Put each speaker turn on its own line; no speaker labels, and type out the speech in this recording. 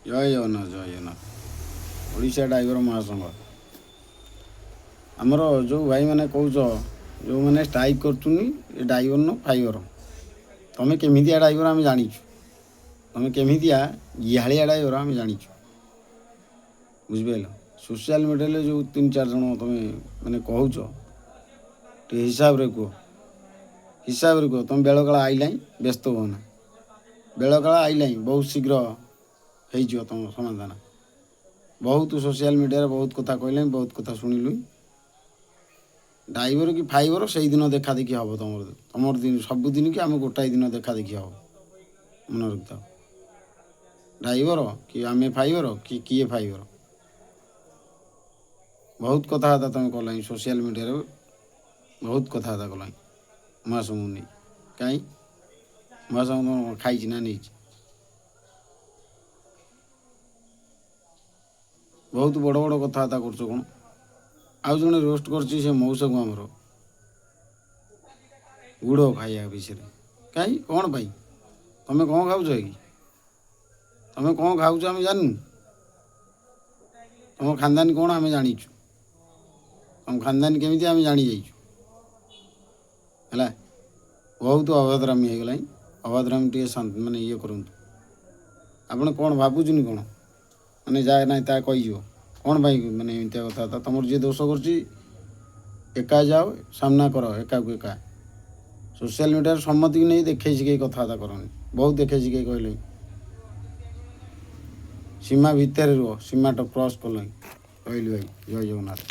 ଜୟ ଜଗନ୍ନାଥ ଜୟ Jagannath. Odisha driver ମହାସଂଘ। ଆମର ଯେଉଁ ଭାଇମାନେ କହୁଛ ଯେଉଁମାନେ ଷ୍ଟ୍ରାଇକ୍ କରୁଛନ୍ତି ଏ ଡ୍ରାଇଭର ନ ଫାଇବର, ତୁମେ କେମିତିଆ ଡ୍ରାଇଭର ଆମେ ଜାଣିଛୁ। ତୁମେ କେମିତିଆ ଗିହାଳିଆ ଡ୍ରାଇଭର ଆମେ ଜାଣିଛୁ, ବୁଝିପାରିଲ। ସୋସିଆଲ ମିଡ଼ିଆରେ ଯେଉଁ 3-4 ଜଣ ତୁମେ ମାନେ କହୁଛ, ଟିକେ ହିସାବରେ କୁହ, ହିସାବରେ କୁହ। ତୁମେ ବେଳକାଳ ଆଇଲାଇଁ, ବ୍ୟସ୍ତ ହୁଅନା। ବେଳକାଳ ଆଇଲାଇଁ, ବହୁତ ଶୀଘ୍ର ହେଇଯିବ ତୁମ ସମାଧାନ। ବହୁତ ସୋସିଆଲ ମିଡ଼ିଆରେ ବହୁତ କଥା କହିଲେଣି, ବହୁତ କଥା ଶୁଣିଲୁଣି। ଡ୍ରାଇଭର କି ଫାଇବର ସେଇଦିନ ଦେଖା ଦେଖି ହେବ ତମର ଦିନ ସବୁଦିନ କି ଆମେ ଗୋଟାଏ ଦିନ ଦେଖା ଦେଖି ହେବ। ମନେ ରଖିଥାଅ, ଡ୍ରାଇଭର କି ଆମେ ଫାଇବର କି କିଏ ଫାଇବର। ବହୁତ କଥାବାର୍ତ୍ତା ତୁମେ କଲାଣି ସୋସିଆଲ ମିଡ଼ିଆରେ, ବହୁତ କଥାବାର୍ତ୍ତା କଲାଣି ମହାସଂଘକୁ ନେଇ। କାହିଁ ମହାସଂଘ ଖାଇଛି ନା ନେଇଛି? ବହୁତ ବଡ଼ ବଡ଼ କଥାବାର୍ତ୍ତା କରୁଛ କ'ଣ? ଆଉ ଜଣେ ରୋଷ୍ଟ କରୁଛି ସେ ମଉସାକୁ, ଆମର ଗୁଡ଼ ଖାଇବା ବିଷୟରେ। କାହିଁ କ'ଣ ପାଇଁ? ତୁମେ କ'ଣ ଖାଉଛ କି? ତୁମେ କ'ଣ ଖାଉଛ ଆମେ ଜାଣିନୁ? ତୁମ ଖାନଦାନୀ କ'ଣ ଆମେ ଜାଣିଛୁ। ତୁମ ଖାନଦାନୀ କେମିତି ଆମେ ଜାଣିଯାଇଛୁ ହେଲା। ବହୁତ ଅଭଦ୍ରାମୀ ହେଇଗଲାଣି। ଅଭଦ୍ରାମୀ ଟିକେ ମାନେ ଇଏ କରନ୍ତୁ। ଆପଣ କ'ଣ ଭାବୁଛନ୍ତି କ'ଣ? ମାନେ ଯାହା ନାହିଁ ତାହା କହିଯିବ କ'ଣ ପାଇଁ? ମାନେ ଏମିତିଆ କଥାବାର୍ତ୍ତା। ତୁମର ଯିଏ ଦୋଷ କରୁଛି ଏକା ଯାଅ, ସାମ୍ନା କର ଏକାକୁ ଏକା। ସୋସିଆଲ ମିଡ଼ିଆରେ ସମ୍ମତିକି ନେଇ ଦେଖେଇ ଶିଖେଇ କଥାବାର୍ତ୍ତା କରନି। ବହୁତ ଦେଖେଇ ଶିଖେଇ କହିଲେଣି। ସୀମା ଭିତରେ ରୁହ, ସୀମାଟା କ୍ରସ୍ କଲଣି। ରହିଲି ଭାଇ, ଜୟ ଜଗନ୍ନାଥ।